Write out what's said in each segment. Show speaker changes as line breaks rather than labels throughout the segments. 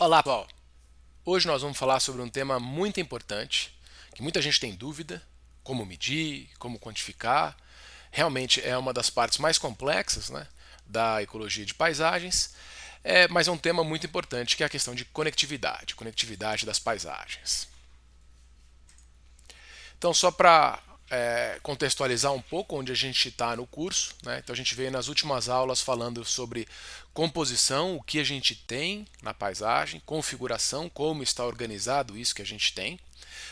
Olá, pessoal! Hoje nós vamos falar sobre um tema muito importante, que muita gente tem dúvida, como medir, como quantificar. Realmente é uma das partes mais complexas, né, da ecologia de paisagens, mas é um tema muito importante, que é a questão de conectividade, conectividade das paisagens. Então, só para contextualizar um pouco onde a gente está no curso, né? Então a gente veio nas últimas aulas falando sobre composição, o que a gente tem na paisagem, configuração, como está organizado isso que a gente tem.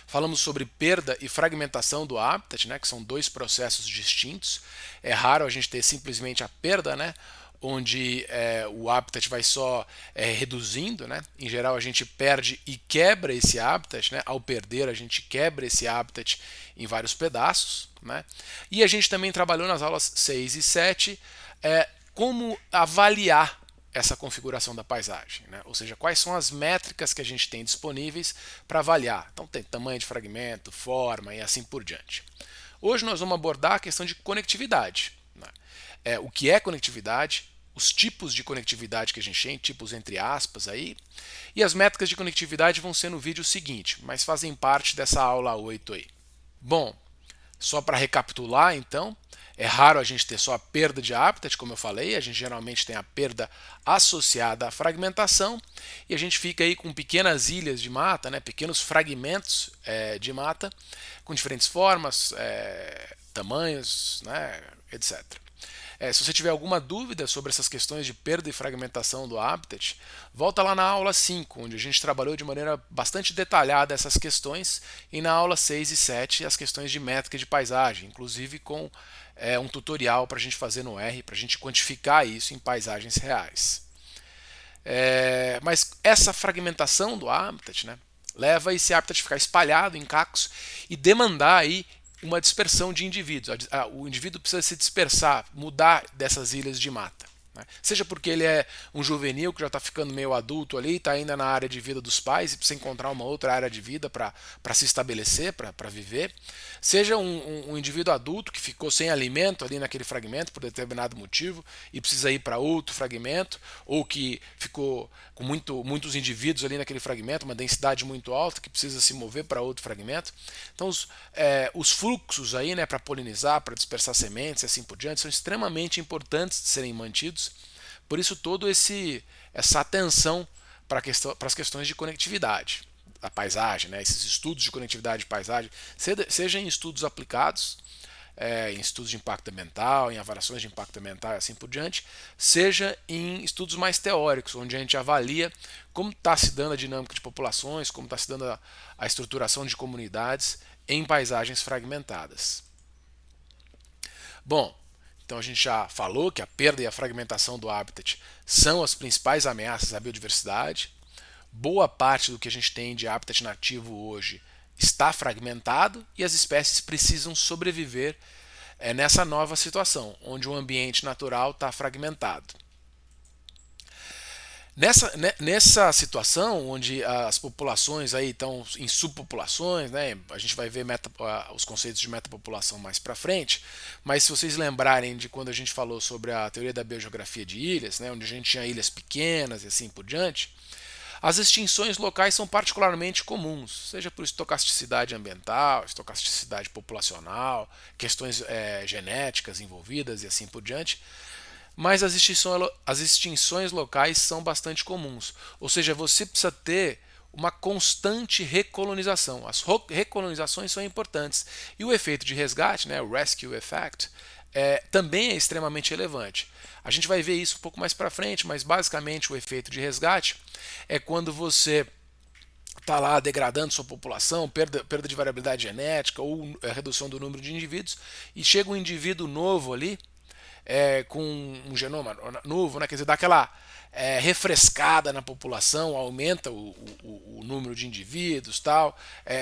Falamos sobre perda e fragmentação do habitat, né, que são dois processos distintos. É raro a gente ter simplesmente a perda, né, onde o habitat vai só reduzindo, né? Em geral a gente perde e quebra esse habitat, né? Ao perder a gente quebra esse habitat em vários pedaços, né? E a gente também trabalhou nas aulas 6 e 7 como avaliar essa configuração da paisagem, né? Ou seja, quais são as métricas que a gente tem disponíveis para avaliar. Então tem tamanho de fragmento, forma e assim por diante. Hoje nós vamos abordar a questão de conectividade, né? O que é conectividade, os tipos de conectividade que a gente tem, tipos entre aspas aí, e as métricas de conectividade vão ser no vídeo seguinte, mas fazem parte dessa aula 8 aí. Bom, só para recapitular então, é raro a gente ter só a perda de habitat, como eu falei, a gente geralmente tem a perda associada à fragmentação e a gente fica aí com pequenas ilhas de mata, né, pequenos fragmentos de mata com diferentes formas, tamanhos, né, etc. Se você tiver alguma dúvida sobre essas questões de perda e fragmentação do habitat, volta lá na aula 5, onde a gente trabalhou de maneira bastante detalhada essas questões, e na aula 6 e 7 as questões de métrica de paisagem, inclusive com um tutorial para a gente fazer no R, para a gente quantificar isso em paisagens reais. Mas essa fragmentação do habitat, né, leva esse habitat a ficar espalhado em cacos e demandar aí uma dispersão de indivíduos. O indivíduo precisa se dispersar, mudar dessas ilhas de mata, né? Seja porque ele é um juvenil que já está ficando meio adulto ali, está ainda na área de vida dos pais e precisa encontrar uma outra área de vida para se estabelecer, para viver. Seja um indivíduo adulto que ficou sem alimento ali naquele fragmento por determinado motivo e precisa ir para outro fragmento, ou que ficou com muitos indivíduos ali naquele fragmento, uma densidade muito alta que precisa se mover para outro fragmento. Então os fluxos aí, né, para polinizar, para dispersar sementes e assim por diante, são extremamente importantes de serem mantidos. Por isso todo essa atenção para as questões de conectividade da paisagem, né, esses estudos de conectividade de paisagem, seja em estudos aplicados, em estudos de impacto ambiental, em avaliações de impacto ambiental e assim por diante, seja em estudos mais teóricos, onde a gente avalia como está se dando a dinâmica de populações, como está se dando a estruturação de comunidades em paisagens fragmentadas. Bom, então a gente já falou que a perda e a fragmentação do habitat são as principais ameaças à biodiversidade. Boa parte do que a gente tem de habitat nativo hoje está fragmentado e as espécies precisam sobreviver nessa nova situação, onde o ambiente natural está fragmentado. Nessa situação, onde as populações aí estão em subpopulações, né, a gente vai ver os conceitos de metapopulação mais para frente, mas se vocês lembrarem de quando a gente falou sobre a teoria da biogeografia de ilhas, né, onde a gente tinha ilhas pequenas e assim por diante, as extinções locais são particularmente comuns, seja por estocasticidade ambiental, estocasticidade populacional, questões genéticas envolvidas e assim por diante, mas as extinções locais são bastante comuns. Ou seja, você precisa ter uma constante recolonização. As recolonizações são importantes. E o efeito de resgate, né, o rescue effect, também é extremamente relevante. A gente vai ver isso um pouco mais para frente, mas basicamente o efeito de resgate é quando você está lá degradando sua população, perda de variabilidade genética ou redução do número de indivíduos, e chega um indivíduo novo ali, com um genoma novo, né? Quer dizer, dá aquela refrescada na população, aumenta o número de indivíduos, tal,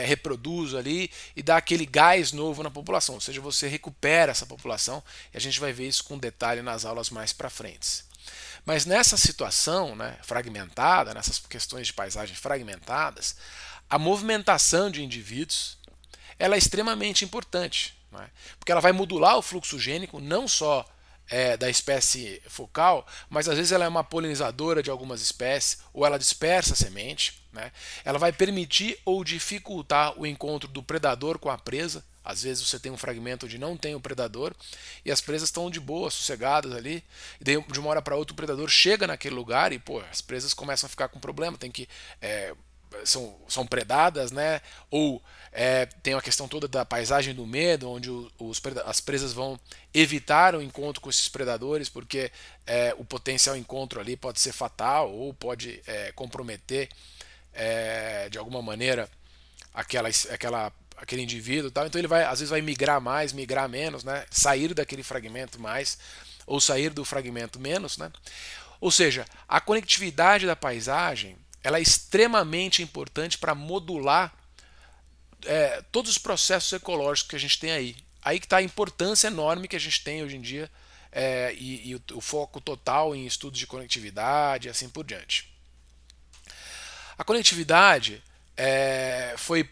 reproduz ali e dá aquele gás novo na população, ou seja, você recupera essa população e a gente vai ver isso com detalhe nas aulas mais para frente. Mas nessa situação, né, fragmentada, nessas questões de paisagem fragmentadas, a movimentação de indivíduos ela é extremamente importante, né, porque ela vai modular o fluxo gênico não só da espécie focal, mas às vezes ela é uma polinizadora de algumas espécies, ou ela dispersa a semente, né? Ela vai permitir ou dificultar o encontro do predador com a presa. Às vezes você tem um fragmento onde não tem o predador e as presas estão de boa, sossegadas ali, e daí de uma hora para outra o predador chega naquele lugar e pô, as presas começam a ficar com problema, tem que são predadas, né? Ou tem a questão toda da paisagem do medo, onde as presas vão evitar o encontro com esses predadores, porque o potencial encontro ali pode ser fatal ou pode comprometer de alguma maneira aquele indivíduo, tal. Então ele vai, às vezes vai migrar mais, migrar menos, né? Sair daquele fragmento mais ou sair do fragmento menos, né? Ou seja, a conectividade da paisagem ela é extremamente importante para modular todos os processos ecológicos que a gente tem aí. Aí que está a importância enorme que a gente tem hoje em dia e o foco total em estudos de conectividade e assim por diante. A conectividade foi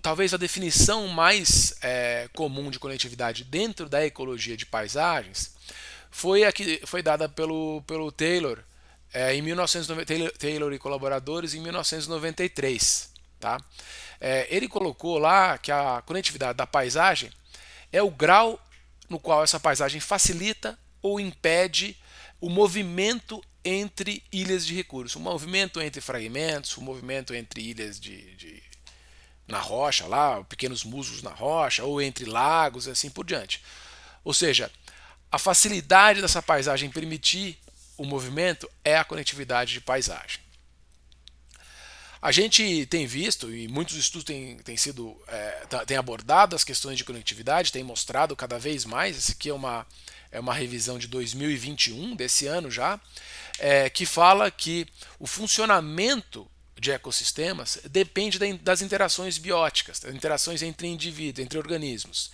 talvez a definição mais comum de conectividade dentro da ecologia de paisagens foi a que foi dada pelo Taylor em 1990, Taylor e colaboradores em 1993. Tá? Ele colocou lá que a conectividade da paisagem é o grau no qual essa paisagem facilita ou impede o movimento entre ilhas de recurso, o movimento entre fragmentos, o movimento entre ilhas na rocha, lá, pequenos musgos na rocha, ou entre lagos e assim por diante. Ou seja, a facilidade dessa paisagem permitir o movimento é a conectividade de paisagem. A gente tem visto, e muitos estudos têm abordado as questões de conectividade, têm mostrado cada vez mais, esse aqui é uma revisão de 2021, desse ano já, que fala que o funcionamento de ecossistemas depende das interações bióticas, das interações entre indivíduos, entre organismos.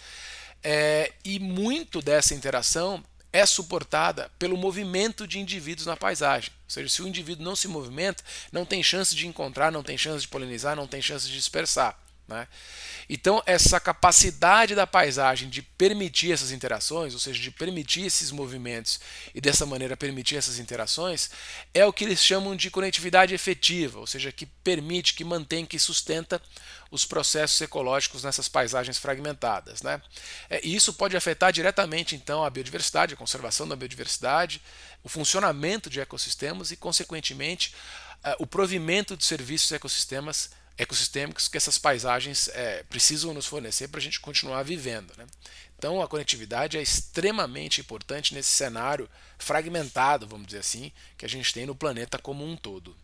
E muito dessa interação é suportada pelo movimento de indivíduos na paisagem. Ou seja, se o indivíduo não se movimenta, não tem chance de encontrar, não tem chance de polinizar, não tem chance de dispersar. Né? Então, essa capacidade da paisagem de permitir essas interações, ou seja, de permitir esses movimentos e dessa maneira permitir essas interações, é o que eles chamam de conectividade efetiva, ou seja, que permite, que mantém, que sustenta os processos ecológicos nessas paisagens fragmentadas. Né? E isso pode afetar diretamente, então, a biodiversidade, a conservação da biodiversidade, o funcionamento de ecossistemas e, consequentemente, o provimento de serviços ecossistêmicos que essas paisagens precisam nos fornecer para a gente continuar vivendo. Né? Então a conectividade é extremamente importante nesse cenário fragmentado, vamos dizer assim, que a gente tem no planeta como um todo.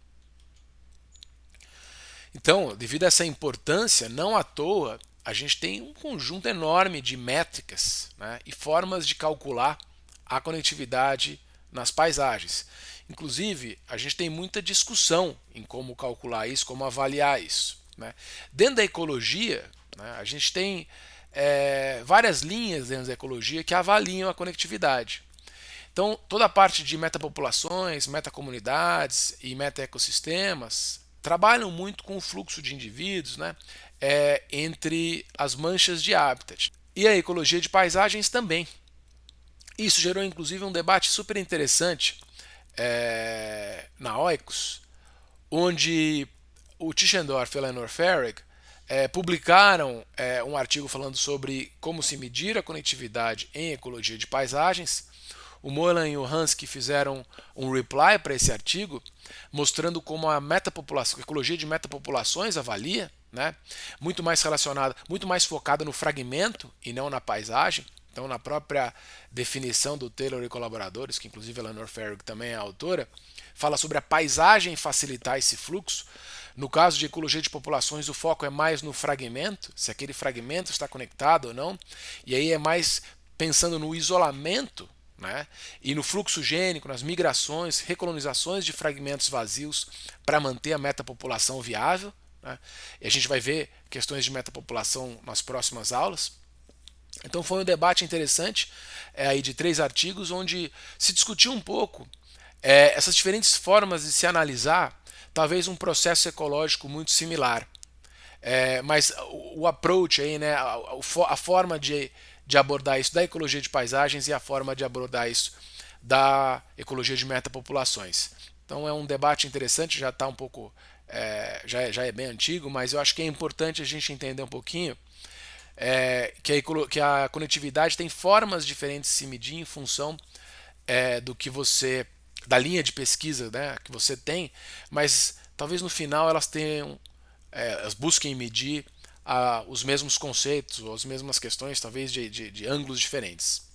Então, devido a essa importância, não à toa, a gente tem um conjunto enorme de métricas, né, e formas de calcular a conectividade nas paisagens. Inclusive, a gente tem muita discussão em como calcular isso, como avaliar isso. Né? Dentro da ecologia, né, a gente tem várias linhas dentro da ecologia que avaliam a conectividade. Então, toda a parte de metapopulações, metacomunidades e metaecossistemas trabalham muito com o fluxo de indivíduos, né, entre as manchas de habitat. E a ecologia de paisagens também. Isso gerou inclusive um debate super interessante na OICOS, onde o Tischendorf e a Eleanor Farag publicaram um artigo falando sobre como se medir a conectividade em ecologia de paisagens. O Moelan e o Hansky fizeram um reply para esse artigo, mostrando como a ecologia de metapopulações avalia, né, muito mais relacionada, muito mais focada no fragmento e não na paisagem. Então, na própria definição do Taylor e colaboradores, que inclusive a Eleanor Farag também é a autora, fala sobre a paisagem facilitar esse fluxo. No caso de ecologia de populações, o foco é mais no fragmento, se aquele fragmento está conectado ou não, e aí é mais pensando no isolamento, né, e no fluxo gênico, nas migrações, recolonizações de fragmentos vazios para manter a metapopulação viável. Né, e a gente vai ver questões de metapopulação nas próximas aulas. Então foi um debate interessante aí de 3 artigos onde se discutiu um pouco essas diferentes formas de se analisar talvez um processo ecológico muito similar. Mas o approach aí, né, a forma de de abordar isso da ecologia de paisagens e a forma de abordar isso da ecologia de metapopulações. Então é um debate interessante, já está um pouco, já é bem antigo, mas eu acho que é importante a gente entender um pouquinho que a conectividade tem formas diferentes de se medir em função do que você, da linha de pesquisa, né, que você tem, mas talvez no final elas tenham, elas busquem medir os mesmos conceitos ou as mesmas questões, talvez de ângulos diferentes.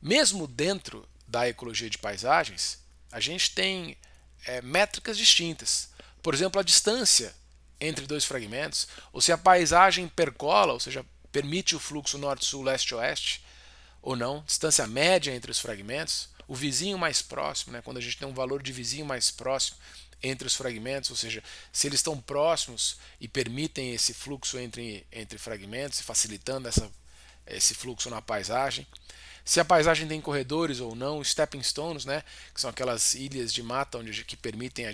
Mesmo dentro da ecologia de paisagens, a gente tem métricas distintas. Por exemplo, a distância entre dois fragmentos, ou se a paisagem percola, ou seja, permite o fluxo norte-sul, leste-oeste, ou não, distância média entre os fragmentos, o vizinho mais próximo, né, quando a gente tem um valor de vizinho mais próximo entre os fragmentos, ou seja, se eles estão próximos e permitem esse fluxo entre fragmentos, facilitando esse fluxo na paisagem. Se a paisagem tem corredores ou não, stepping stones, né, que são aquelas ilhas de mata que permitem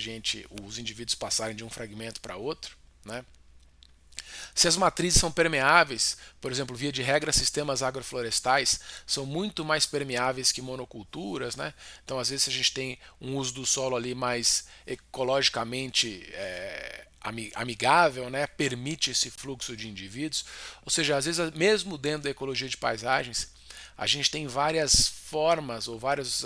os indivíduos passarem de um fragmento para outro, né? Se as matrizes são permeáveis, por exemplo, via de regra, sistemas agroflorestais são muito mais permeáveis que monoculturas, né? Então, às vezes, a gente tem um uso do solo ali mais ecologicamente amigável, né? Permite esse fluxo de indivíduos. Ou seja, às vezes, mesmo dentro da ecologia de paisagens, a gente tem várias formas ou vários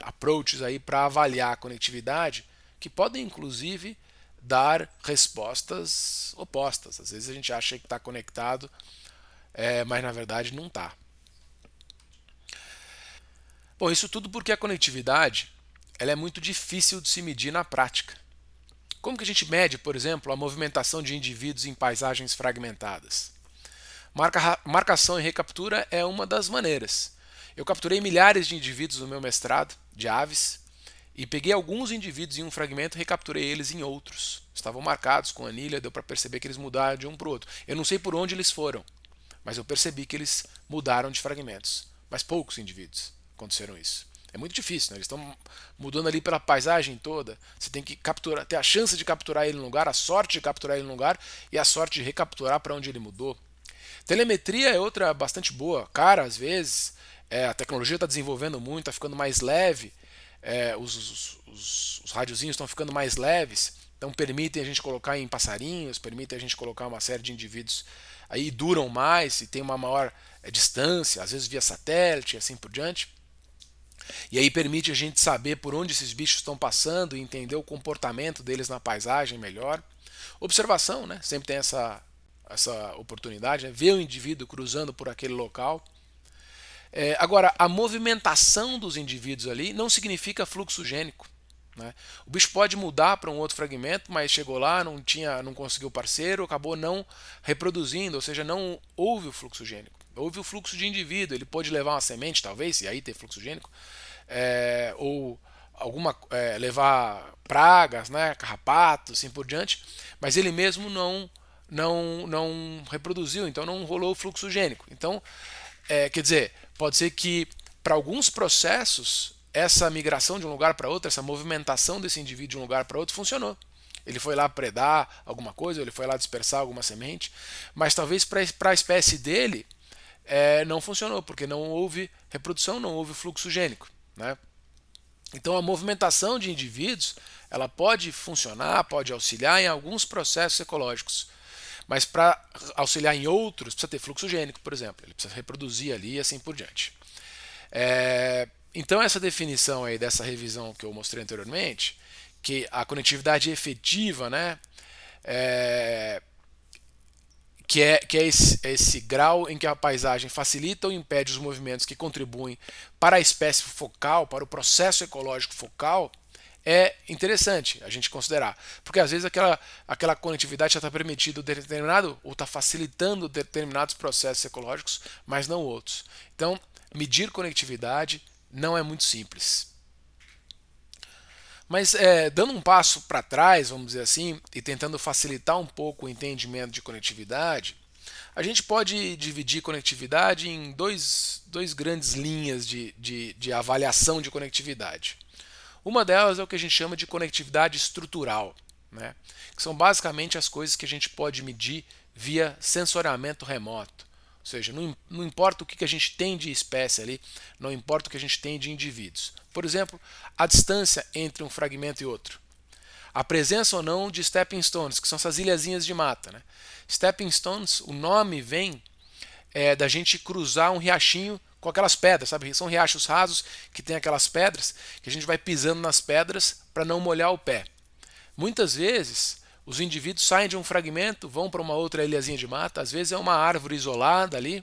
approaches aí para avaliar a conectividade que podem, inclusive, dar respostas opostas. Às vezes a gente acha que está conectado, mas na verdade não está. Bom, isso tudo porque a conectividade ela é muito difícil de se medir na prática. Como que a gente mede, por exemplo, a movimentação de indivíduos em paisagens fragmentadas? Marcação e recaptura é uma das maneiras. Eu capturei milhares de indivíduos no meu mestrado, de aves, e peguei alguns indivíduos em um fragmento e recapturei eles em outros. Estavam marcados com anilha, deu para perceber que eles mudaram de um para o outro. Eu não sei por onde eles foram, mas eu percebi que eles mudaram de fragmentos. Mas poucos indivíduos aconteceram isso. É muito difícil, né? Eles estão mudando ali pela paisagem toda. Você tem que capturar, ter a chance de capturar ele no lugar, a sorte de capturar ele no lugar e a sorte de recapturar para onde ele mudou. Telemetria é outra bastante boa, cara, às vezes. A tecnologia está desenvolvendo muito, está ficando mais leve. Os radiozinhos estão ficando mais leves, então permitem a gente colocar em passarinhos, permitem a gente colocar uma série de indivíduos aí duram mais e tem uma maior distância, às vezes via satélite e assim por diante. E aí permite a gente saber por onde esses bichos estão passando e entender o comportamento deles na paisagem melhor. Observação, né? Sempre tem essa oportunidade, né? Ver o indivíduo cruzando por aquele local. Agora, a movimentação dos indivíduos ali não significa fluxo gênico. Né? O bicho pode mudar para um outro fragmento, mas chegou lá, não conseguiu parceiro, acabou não reproduzindo, ou seja, não houve o fluxo gênico. Houve o fluxo de indivíduo, ele pode levar uma semente, talvez, e aí ter fluxo gênico, ou levar pragas, né, carrapatos, assim por diante, mas ele mesmo não reproduziu, então não rolou o fluxo gênico. Então, quer dizer, pode ser que para alguns processos essa migração de um lugar para outro, essa movimentação desse indivíduo de um lugar para outro funcionou. Ele foi lá predar alguma coisa, ele foi lá dispersar alguma semente, mas talvez para a espécie dele não funcionou, porque não houve reprodução, não houve fluxo gênico. Né? Então a movimentação de indivíduos ela pode funcionar, pode auxiliar em alguns processos ecológicos. Mas para auxiliar em outros, precisa ter fluxo gênico, por exemplo. Ele precisa reproduzir ali e assim por diante. Então, essa definição aí dessa revisão que eu mostrei anteriormente, que a conectividade efetiva, né, que é esse grau em que a paisagem facilita ou impede os movimentos que contribuem para a espécie focal, para o processo ecológico focal, é interessante a gente considerar. Porque às vezes aquela conectividade já está permitindo determinado ou está facilitando determinados processos ecológicos, mas não outros. Então, medir conectividade não é muito simples. Mas dando um passo para trás, vamos dizer assim, e tentando facilitar um pouco o entendimento de conectividade, a gente pode dividir conectividade em dois grandes linhas de avaliação de conectividade. Uma delas é o que a gente chama de conectividade estrutural, né? Que são basicamente as coisas que a gente pode medir via sensoriamento remoto. Ou seja, não importa o que a gente tem de espécie ali, não importa o que a gente tem de indivíduos. Por exemplo, a distância entre um fragmento e outro. A presença ou não de stepping stones, que são essas ilhazinhas de mata. Né? Stepping stones, o nome vem da gente cruzar um riachinho com aquelas pedras, sabe? São riachos rasos que tem aquelas pedras que a gente vai pisando nas pedras para não molhar o pé. Muitas vezes os indivíduos saem de um fragmento, vão para uma outra ilhazinha de mata, às vezes é uma árvore isolada ali,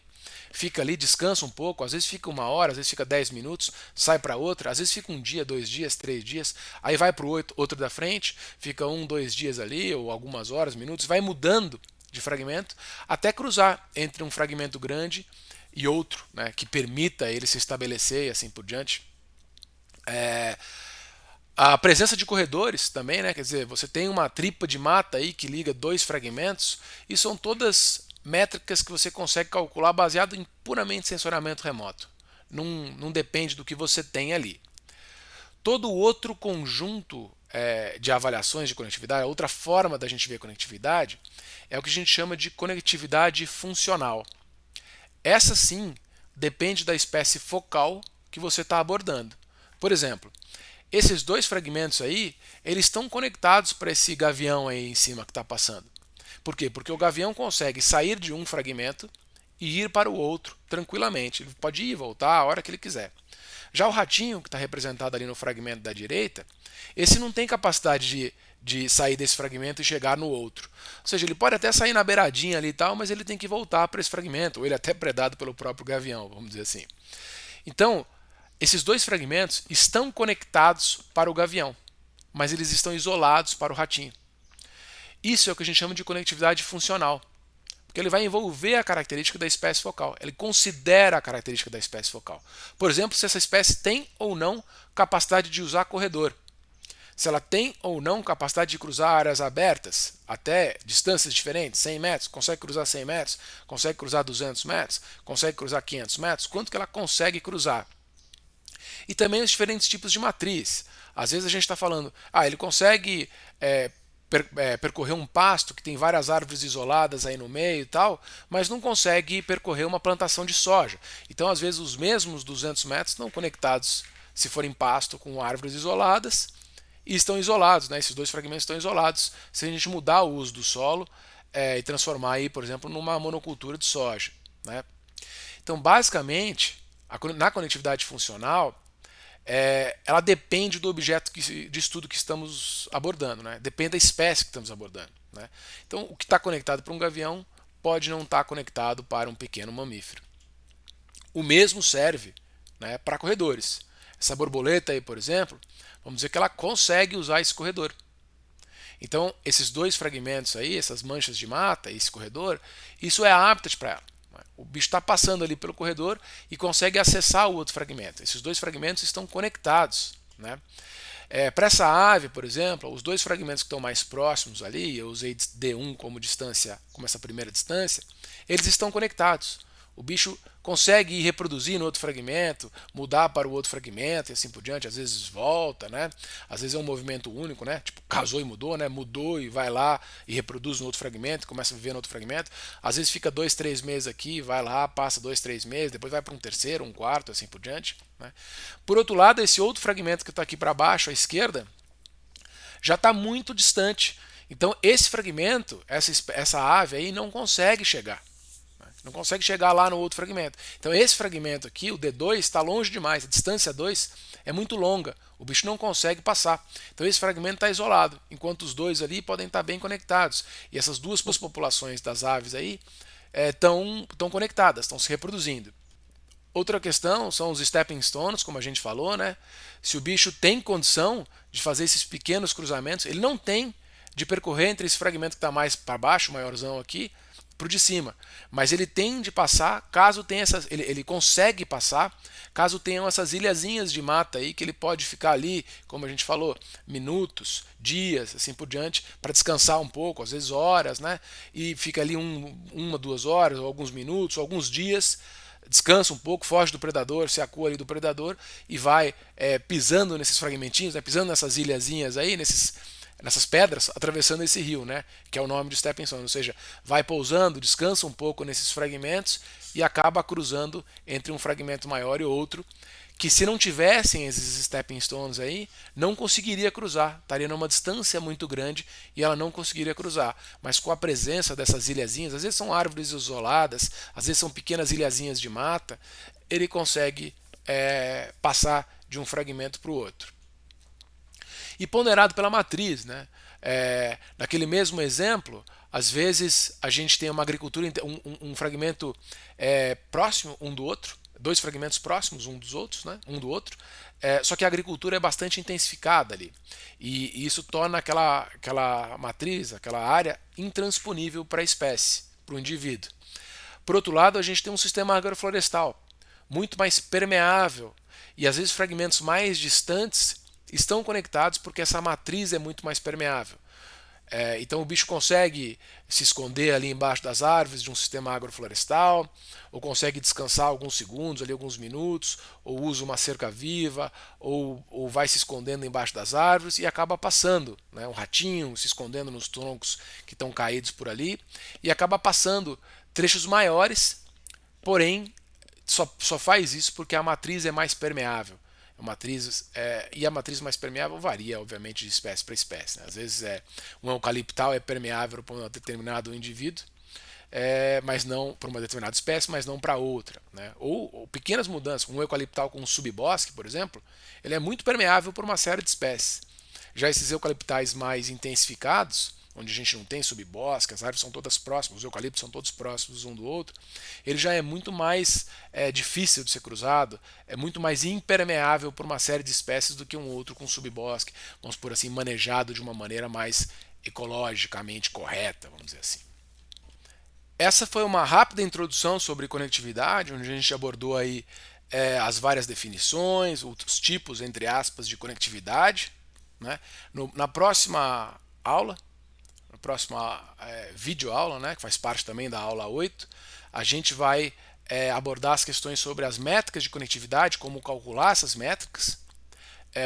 fica ali, descansa um pouco, às vezes fica 1 hora, às vezes fica 10 minutos, sai para outra, às vezes fica 1 dia, 2 dias, 3 dias, aí vai para o outro da frente, fica 1, 2 dias ali, ou algumas horas, minutos, vai mudando de fragmento até cruzar entre um fragmento grande e outro, né, que permita ele se estabelecer e assim por diante. A presença de corredores também, né? Quer dizer, você tem uma tripa de mata aí que liga 2 fragmentos, e são todas métricas que você consegue calcular baseado em puramente sensoriamento remoto. Não depende do que você tem ali. Todo outro conjunto de avaliações de conectividade, outra forma da gente ver conectividade, é o que a gente chama de conectividade funcional. Essa sim depende da espécie focal que você está abordando. Por exemplo, esses 2 fragmentos aí, eles estão conectados para esse gavião aí em cima que está passando. Por quê? Porque o gavião consegue sair de um fragmento e ir para o outro tranquilamente. Ele pode ir e voltar a hora que ele quiser. Já o ratinho, que está representado ali no fragmento da direita, esse não tem capacidade de sair desse fragmento e chegar no outro. Ou seja, ele pode até sair na beiradinha ali e tal, mas ele tem que voltar para esse fragmento, ou ele é até predado pelo próprio gavião, vamos dizer assim. Então, esses 2 fragmentos estão conectados para o gavião, mas eles estão isolados para o ratinho. Isso é o que a gente chama de conectividade funcional, porque ele vai envolver a característica da espécie focal, ele considera a característica da espécie focal. Por exemplo, se essa espécie tem ou não capacidade de usar corredor, se ela tem ou não capacidade de cruzar áreas abertas, até distâncias diferentes, 100 metros, consegue cruzar 100 metros, consegue cruzar 200 metros, consegue cruzar 500 metros, quanto que ela consegue cruzar? E também os diferentes tipos de matriz. Às vezes a gente está falando, ele consegue percorrer um pasto que tem várias árvores isoladas aí no meio e tal, mas não consegue percorrer uma plantação de soja. Então, às vezes, os mesmos 200 metros estão conectados, se forem pasto, com árvores isoladas, e estão isolados, né? Esses 2 fragmentos estão isolados se a gente mudar o uso do solo e transformar aí, por exemplo, numa monocultura de soja, né? Então, basicamente, na conectividade funcional, ela depende do objeto de estudo que estamos abordando, né? Depende da espécie que estamos abordando, né? Então, o que está conectado para um gavião pode não estar conectado para um pequeno mamífero. O mesmo serve, né, para corredores. Essa borboleta aí, por exemplo, vamos dizer que ela consegue usar esse corredor. Então, esses 2 fragmentos aí, essas manchas de mata, esse corredor, isso é habitat para ela. O bicho está passando ali pelo corredor e consegue acessar o outro fragmento. Esses 2 fragmentos estão conectados, né? Para essa ave, por exemplo, os 2 fragmentos que estão mais próximos ali, eu usei D1 como distância, como essa primeira distância, eles estão conectados. O bicho consegue ir reproduzir no outro fragmento, mudar para o outro fragmento e assim por diante. Às vezes volta, né? Às vezes é um movimento único, né? Tipo, casou e mudou, né? Mudou e vai lá e reproduz no outro fragmento, começa a viver no outro fragmento. Às vezes fica 2, 3 meses aqui, vai lá, passa 2, 3 meses, depois vai para um terceiro, um quarto, assim por diante, né? Por outro lado, esse outro fragmento que está aqui para baixo, à esquerda, já está muito distante. Então, esse fragmento, essa ave aí, não consegue chegar. Não consegue chegar lá no outro fragmento. Então esse fragmento aqui, o D2, está longe demais. A distância 2 é muito longa. O bicho não consegue passar. Então esse fragmento está isolado, enquanto os dois ali podem estar bem conectados. E essas duas populações das aves aí estão conectadas, estão se reproduzindo. Outra questão são os stepping stones, como a gente falou, né? Se o bicho tem condição de fazer esses pequenos cruzamentos, ele não tem de percorrer entre esse fragmento que está mais para baixo, o maiorzão aqui, para o de cima. Mas ele tem de passar, caso tenha essas. Ele consegue passar, caso tenham essas ilhazinhas de mata aí, que ele pode ficar ali, como a gente falou, minutos, dias, assim por diante, para descansar um pouco, às vezes horas, né? E fica ali 1, 2 horas, ou alguns minutos, ou alguns dias. Descansa um pouco, foge do predador, se acua ali do predador e vai pisando nesses fragmentinhos, né, pisando nessas ilhazinhas aí, nesses nessas pedras atravessando esse rio, né? Que é o nome de stepping stone, ou seja, vai pousando, descansa um pouco nesses fragmentos e acaba cruzando entre um fragmento maior e outro, que se não tivessem esses stepping stones aí, não conseguiria cruzar, estaria numa distância muito grande e ela não conseguiria cruzar. Mas com a presença dessas ilhazinhas, às vezes são árvores isoladas, às vezes são pequenas ilhazinhas de mata, ele consegue passar de um fragmento para o outro. E ponderado pela matriz, né? Naquele mesmo exemplo, às vezes a gente tem uma agricultura, um fragmento próximo um do outro, dois fragmentos próximos um dos outros, né? Um do outro, só que a agricultura é bastante intensificada ali. E isso torna aquela matriz, aquela área, intransponível para a espécie, para o indivíduo. Por outro lado, a gente tem um sistema agroflorestal muito mais permeável e às vezes fragmentos mais distantes estão conectados porque essa matriz é muito mais permeável. Então o bicho consegue se esconder ali embaixo das árvores de um sistema agroflorestal, ou consegue descansar alguns segundos, ali alguns minutos, ou usa uma cerca viva, ou vai se escondendo embaixo das árvores e acaba passando, né? Um ratinho se escondendo nos troncos que estão caídos por ali, e acaba passando trechos maiores, porém só faz isso porque a matriz é mais permeável. E a matriz mais permeável varia, obviamente, de espécie para espécie. Né? Às vezes um eucaliptal é permeável para um determinado indivíduo, mas não para uma determinada espécie, mas não para outra. Né? Ou pequenas mudanças, um eucaliptal com um subbosque, por exemplo, ele é muito permeável por uma série de espécies. Já esses eucaliptais mais intensificados, onde a gente não tem subbosque, as árvores são todas próximas, os eucaliptos são todos próximos um do outro, ele já é muito mais difícil de ser cruzado, é muito mais impermeável por uma série de espécies do que um outro com subbosque, vamos por assim, manejado de uma maneira mais ecologicamente correta, vamos dizer assim. Essa foi uma rápida introdução sobre conectividade, onde a gente abordou aí as várias definições, os tipos, entre aspas, de conectividade. Né? Na próxima aula, na próxima videoaula, né, que faz parte também da aula 8, a gente vai abordar as questões sobre as métricas de conectividade, como calcular essas métricas.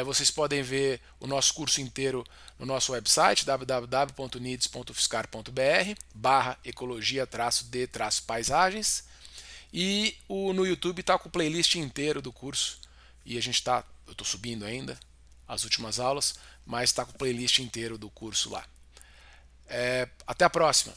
Vocês podem ver o nosso curso inteiro no nosso website www.nids.fiscar.br/ecologia-d-paisagens e no YouTube está com o playlist inteiro do curso e eu estou subindo ainda as últimas aulas, mas está com o playlist inteiro do curso lá. Até a próxima!